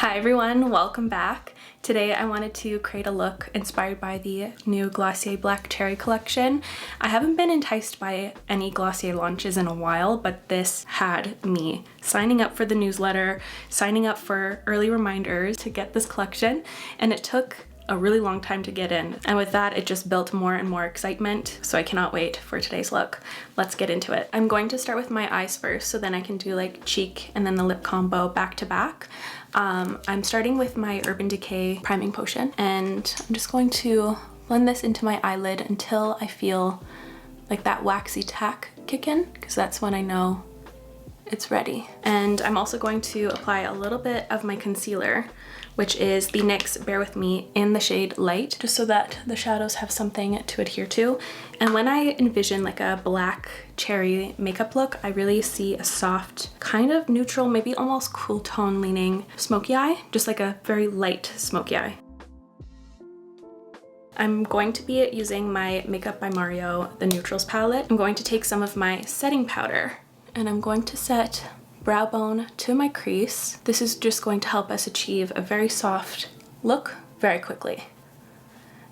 Hi everyone, welcome back. Today I wanted to create a look inspired by the new Glossier Black Cherry collection. I haven't been enticed by any Glossier launches in a while, but this had me signing up for the newsletter, signing up for early reminders to get this collection, and it took a really long time to get in. And with that, it just built more and more excitement. So I cannot wait for today's look. Let's get into it. I'm going to start with my eyes first, so then I can do like cheek and then the lip combo back to back. I'm starting with my Urban Decay priming potion, and I'm just going to blend this into my eyelid until I feel like that waxy tack kick in, because that's when I know it's ready. And I'm also going to apply a little bit of my concealer, which is the NYX Bear With Me in the shade Light, just so that the shadows have something to adhere to. And when I envision like a black cherry makeup look, I really see a soft, kind of neutral, maybe almost cool tone leaning smoky eye, just like a very light smoky eye. I'm going to be using my Makeup by Mario, the Neutrals palette. I'm going to take some of my setting powder and I'm going to set brow bone to my crease. This is just going to help us achieve a very soft look very quickly.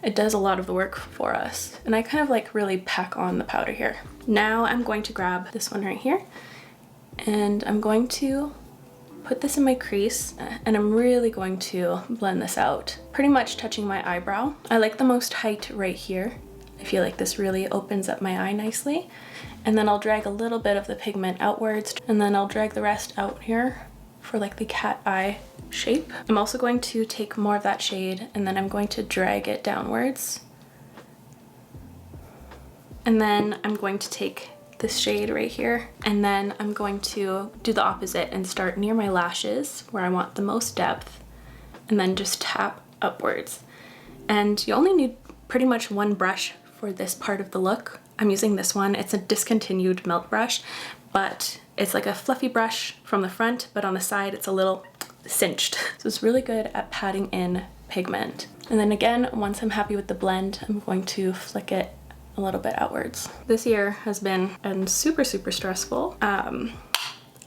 It does a lot of the work for us. And I kind of like really pack on the powder here. Now I'm going to grab this one right here and I'm going to put this in my crease, and I'm really going to blend this out, pretty much touching my eyebrow. I like the most height right here. I feel like this really opens up my eye nicely. And then I'll drag a little bit of the pigment outwards, and then I'll drag the rest out here for like the cat eye shape. I'm also going to take more of that shade and then I'm going to drag it downwards. And then I'm going to take this shade right here, and then I'm going to do the opposite and start near my lashes where I want the most depth, and then just tap upwards. And you only need pretty much one brush for this part of the look. I'm using this one. It's a discontinued Melt brush, but it's like a fluffy brush from the front, but on the side it's a little cinched. So it's really good at patting in pigment. And then again, once I'm happy with the blend, I'm going to flick it a little bit outwards. This year has been super stressful. And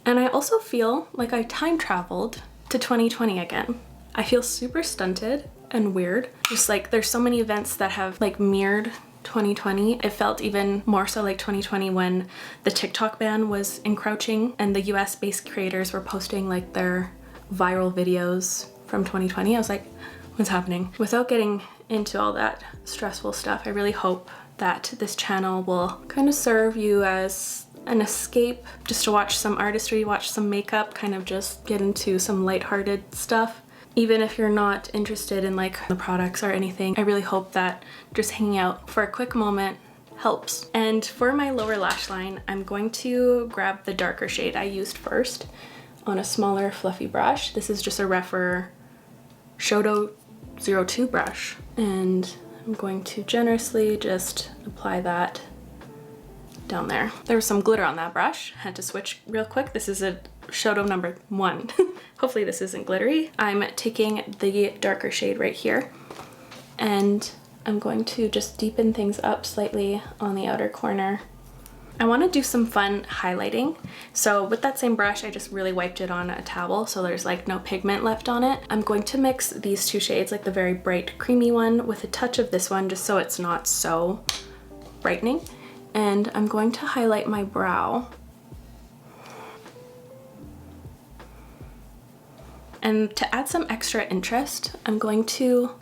I also feel like I time traveled to 2020 again. I feel super stunted and weird. Just like there's so many events that have like mirrored 2020. It felt even more so like 2020 when the TikTok ban was encroaching and the US based creators were posting like their viral videos from 2020. I was like, what's happening? Without getting into all that stressful stuff, I really hope that this channel will kind of serve you as an escape, just to watch some artistry, watch some makeup, kind of just get into some lighthearted stuff. Even if you're not interested in like the products or anything, I really hope that just hanging out for a quick moment helps. And for my lower lash line, I'm going to grab the darker shade I used first on a smaller fluffy brush. This is just a Refer Shoto 02 brush. And I'm going to generously just apply that down there. There was some glitter on that brush. Had to switch real quick. This is a Shoto number 1. Hopefully this isn't glittery. I'm taking the darker shade right here and I'm going to just deepen things up slightly on the outer corner. I want to do some fun highlighting. So with that same brush, I just really wiped it on a towel so there's like no pigment left on it. I'm going to mix these two shades, like the very bright creamy one with a touch of this one, just so it's not so brightening. And I'm going to highlight my brow. And to add some extra interest, I'm going to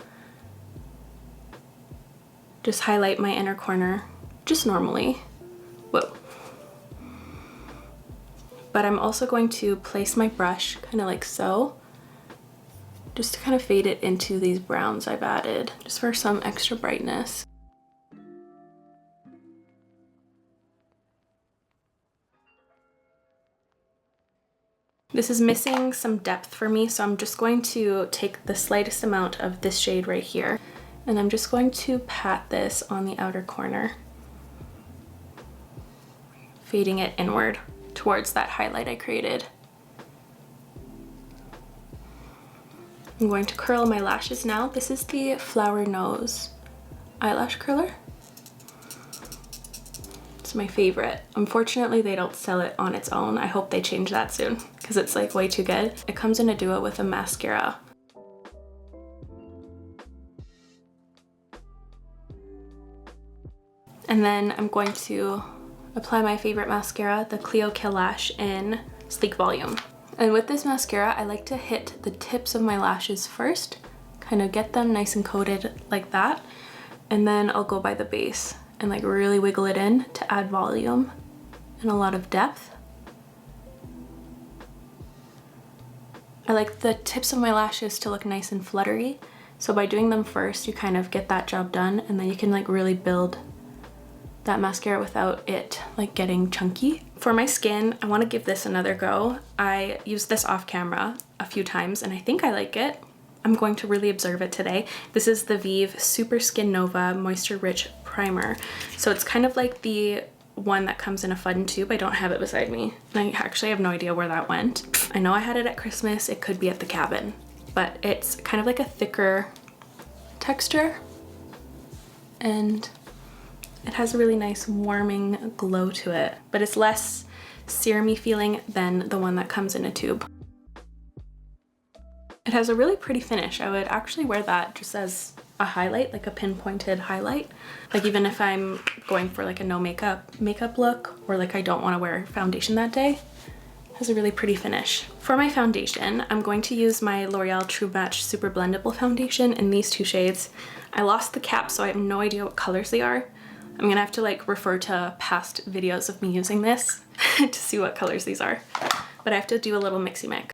just highlight my inner corner, just normally. Whoa. But I'm also going to place my brush kind of like so, just to kind of fade it into these browns I've added, just for some extra brightness. This is missing some depth for me, so I'm just going to take the slightest amount of this shade right here, and I'm just going to pat this on the outer corner, fading it inward towards that highlight I created. I'm going to curl my lashes now. This is the Flower Nose eyelash curler. It's my favorite. Unfortunately, they don't sell it on its own. I hope they change that soon, because it's like way too good. It comes in a duo with a mascara. And then I'm going to apply my favorite mascara, the Clio Kill Lash in Sleek Volume. And with this mascara, I like to hit the tips of my lashes first, kind of get them nice and coated like that. And then I'll go by the base and like really wiggle it in to add volume and a lot of depth. I like the tips of my lashes to look nice and fluttery. So by doing them first, you kind of get that job done, and then you can like really build that mascara without it like getting chunky. For my skin, I want to give this another go. I used this off camera a few times and I think I like it. I'm going to really observe it today. This is the VIEVE Super Skin Nova Moisture Rich Primer. So it's kind of like the one that comes in a fun tube. I don't have it beside me. I actually have no idea where that went. I know I had it at Christmas. It could be at the cabin, but it's kind of like a thicker texture and it has a really nice warming glow to it, but it's less serum-y feeling than the one that comes in a tube. It has a really pretty finish. I would actually wear that just as a highlight, like a pinpointed highlight. Like even if I'm going for like a no makeup look, or like I don't want to wear foundation that day, it has a really pretty finish. For my foundation, I'm going to use my L'Oreal True Match Super-Blendable foundation in these two shades. I lost the cap, so I have no idea what colors they are. I'm gonna have to like refer to past videos of me using this to see what colors these are. But I have to do a little mixy mix.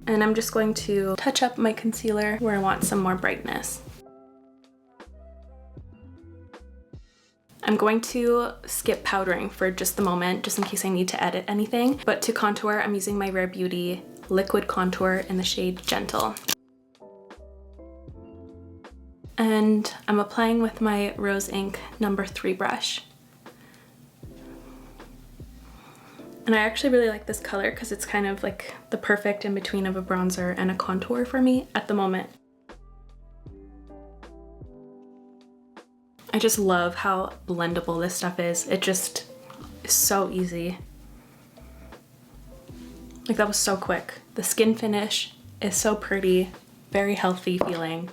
And I'm just going to touch up my concealer where I want some more brightness. I'm going to skip powdering for just the moment, just in case I need to edit anything. But to contour, I'm using my Rare Beauty Liquid Contour in the shade Gentle. And I'm applying with my Rose Ink No. 3 brush. And I actually really like this color because it's kind of like the perfect in between of a bronzer and a contour for me at the moment. I just love how blendable this stuff is. It just is so easy. Like that was so quick. The skin finish is so pretty, very healthy feeling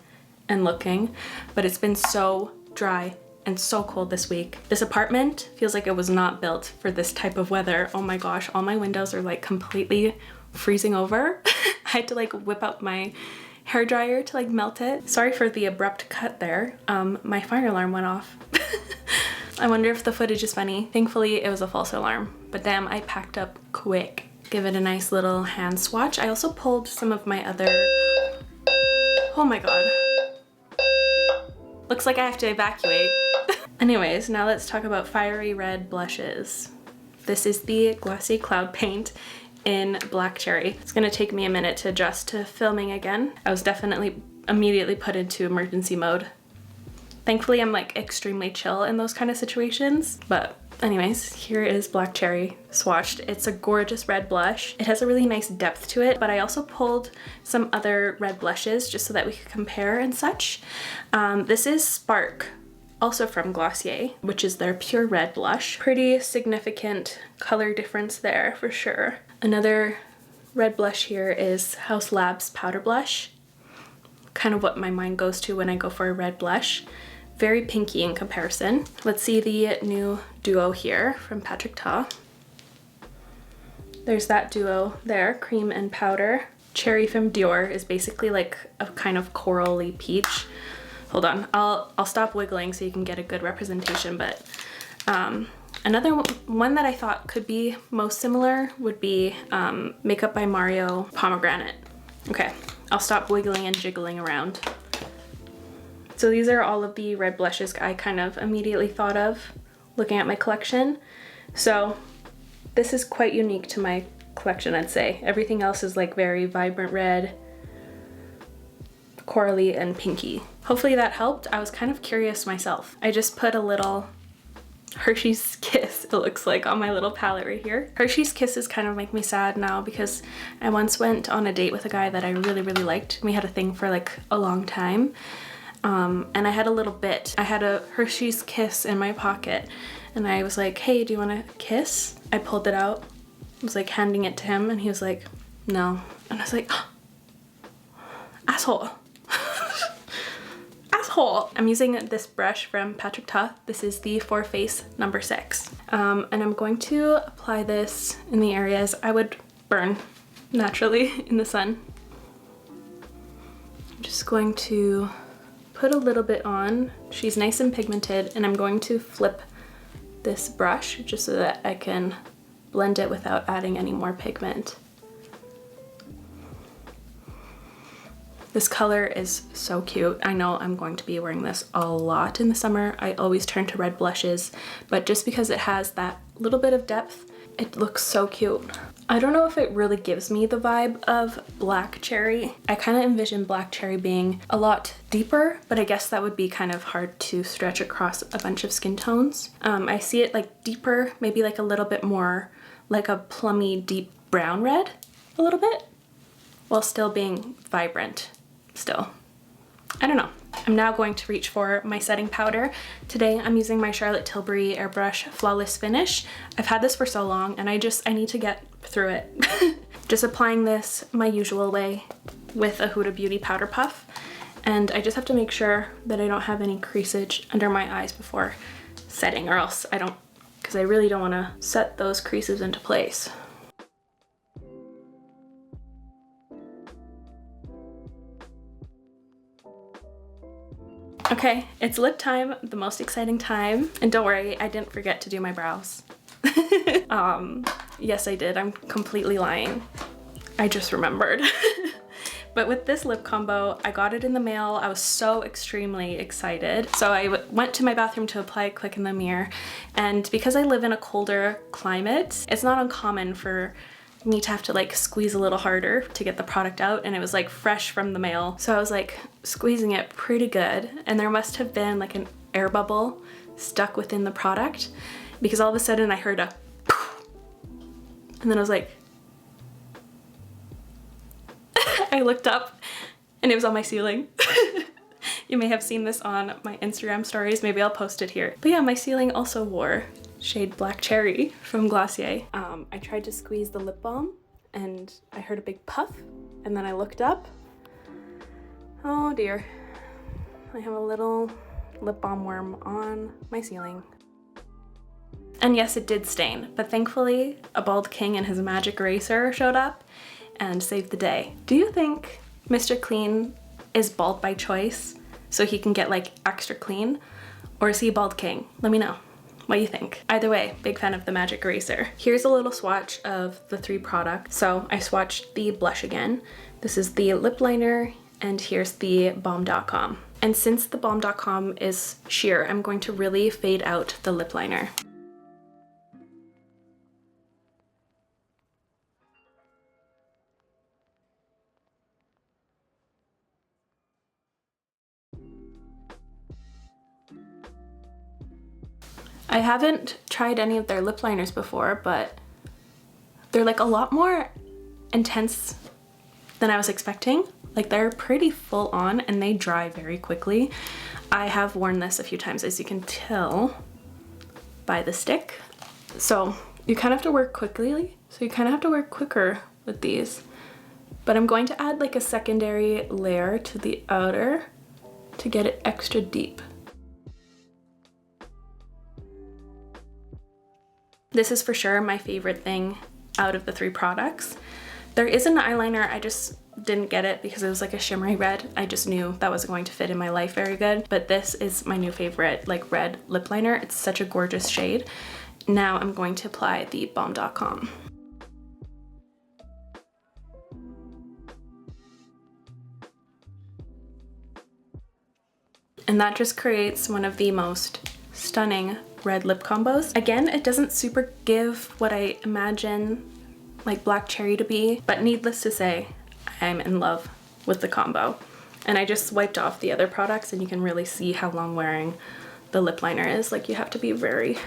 and looking, but it's been so dry and so cold this week. This apartment feels like it was not built for this type of weather. Oh my gosh, all my windows are like completely freezing over. I had to like whip out my hair dryer to like melt it. Sorry for the abrupt cut there. My fire alarm went off. I wonder if the footage is funny. Thankfully it was a false alarm, but damn, I packed up quick. Give it a nice little hand swatch. I also pulled some of my other, oh my god. Looks like I have to evacuate. Anyways, now let's talk about fiery red blushes. This is the Glossier Cloud Paint in Black Cherry. It's gonna take me a minute to adjust to filming again. I was definitely immediately put into emergency mode. Thankfully, I'm like extremely chill in those kind of situations, but anyways, here is Black Cherry swatched. It's a gorgeous red blush. It has a really nice depth to it, but I also pulled some other red blushes just so that we could compare and such. This is Spark, also from Glossier, which is their pure red blush. Pretty significant color difference there for sure. Another red blush here is House Labs Powder Blush. Kind of what my mind goes to when I go for a red blush. Very pinky in comparison. Let's see the new duo here from Patrick Ta. There's that duo there, cream and powder. Cherry from Dior is basically like a kind of corally peach. Hold on, I'll stop wiggling so you can get a good representation, but another one that I thought could be most similar would be Makeup by Mario Pomegranate. Okay, I'll stop wiggling and jiggling around. So these are all of the red blushes I kind of immediately thought of looking at my collection. So this is quite unique to my collection, I'd say. Everything else is like very vibrant red, corally, and pinky. Hopefully that helped. I was kind of curious myself. I just put a little Hershey's Kiss, it looks like on my little palette right here. Hershey's Kisses kind of make me sad now because I once went on a date with a guy that I really, really liked. We had a thing for like a long time. And I had a little bit. I had a Hershey's Kiss in my pocket and I was like, hey, do you want a kiss? I pulled it out, was like handing it to him and he was like, no. And I was like, oh, asshole. Asshole. I'm using this brush from Patrick Ta. This is the For Face number 6. And I'm going to apply this in the areas I would burn naturally in the sun. I'm just going to put a little bit on. She's nice and pigmented and I'm going to flip this brush just so that I can blend it without adding any more pigment. This color is so cute. I know I'm going to be wearing this a lot in the summer. I always turn to red blushes, but just because it has that little bit of depth, it looks so cute. I don't know if it really gives me the vibe of Black Cherry. I kind of envision Black Cherry being a lot deeper, but I guess that would be kind of hard to stretch across a bunch of skin tones. I see it like deeper, maybe like a little bit more like a plummy deep brown red, a little bit, while still being vibrant. Still, I don't know. I'm now going to reach for my setting powder. Today I'm using my Charlotte Tilbury Airbrush Flawless Finish. I've had this for so long and I need to get through it. Just applying this my usual way with a Huda Beauty powder puff. And I just have to make sure that I don't have any creasage under my eyes before setting, or else because I really don't want to set those creases into place. Okay, it's lip time, the most exciting time. And don't worry, I didn't forget to do my brows. Yes, I did. I'm completely lying. I just remembered. But with this lip combo, I got it in the mail. I was so extremely excited. So I went to my bathroom to apply it quick in the mirror. And because I live in a colder climate, it's not uncommon for me to have to like squeeze a little harder to get the product out, and it was like fresh from the mail. So I was like squeezing it pretty good, and there must have been like an air bubble stuck within the product, because all of a sudden I heard a poof, and then I was like, I looked up and it was on my ceiling. You may have seen this on my Instagram stories, maybe I'll post it here. But yeah, my ceiling also wore shade Black Cherry from Glossier. I tried to squeeze the lip balm and I heard a big puff, and then I looked up. Oh dear, I have a little lip balm worm on my ceiling. And yes, it did stain, but thankfully a bald king and his magic eraser showed up and saved the day. Do you think Mr. Clean is bald by choice so he can get like extra clean, or is he a bald king? Let me know. What do you think? Either way, big fan of the magic eraser. Here's a little swatch of the 3 products. So I swatched the blush again. This is the lip liner, and here's the Balm Dotcom. And since the Balm Dotcom is sheer, I'm going to really fade out the lip liner. I haven't tried any of their lip liners before, but they're like a lot more intense than I was expecting. Like they're pretty full on and they dry very quickly. I have worn this a few times, as you can tell by the stick. So you kind of have to work quickly. So you kind of have to work quicker with these. But I'm going to add like a secondary layer to the outer to get it extra deep. This is for sure my favorite thing out of the 3 products. There is an eyeliner, I just didn't get it because it was like a shimmery red. I just knew that wasn't going to fit in my life very good. But this is my new favorite, like red lip liner. It's such a gorgeous shade. Now I'm going to apply the Balm Dotcom. And that just creates one of the most stunning red lip combos. Again, it doesn't super give what I imagine like Black Cherry to be, but needless to say, I'm in love with the combo. And I just wiped off the other products and you can really see how long wearing the lip liner is. Like you have to be very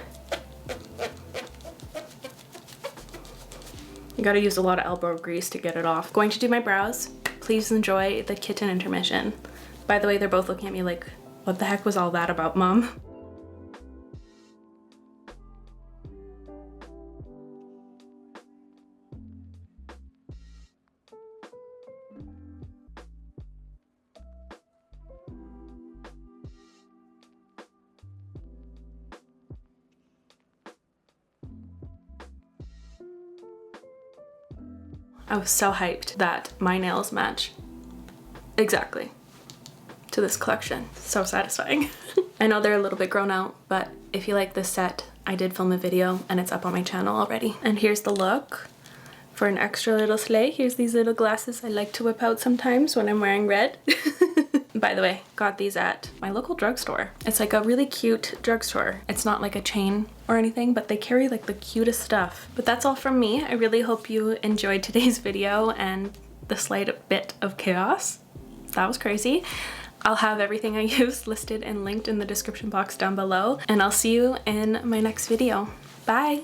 You gotta use a lot of elbow grease to get it off. Going to do my brows. Please enjoy the kitten intermission. By the way, they're both looking at me like, what the heck was all that about, Mom? I was so hyped that my nails match exactly to this collection. So satisfying. I know they're a little bit grown out, but if you like this set, I did film a video and it's up on my channel already. And here's the look. For an extra little slay, here's these little glasses I like to whip out sometimes when I'm wearing red. By the way, got these at my local drugstore. It's like a really cute drugstore. It's not like a chain or anything, but they carry like the cutest stuff. But that's all from me. I really hope you enjoyed today's video and the slight bit of chaos. That was crazy. I'll have everything I used listed and linked in the description box down below, and I'll see you in my next video. Bye!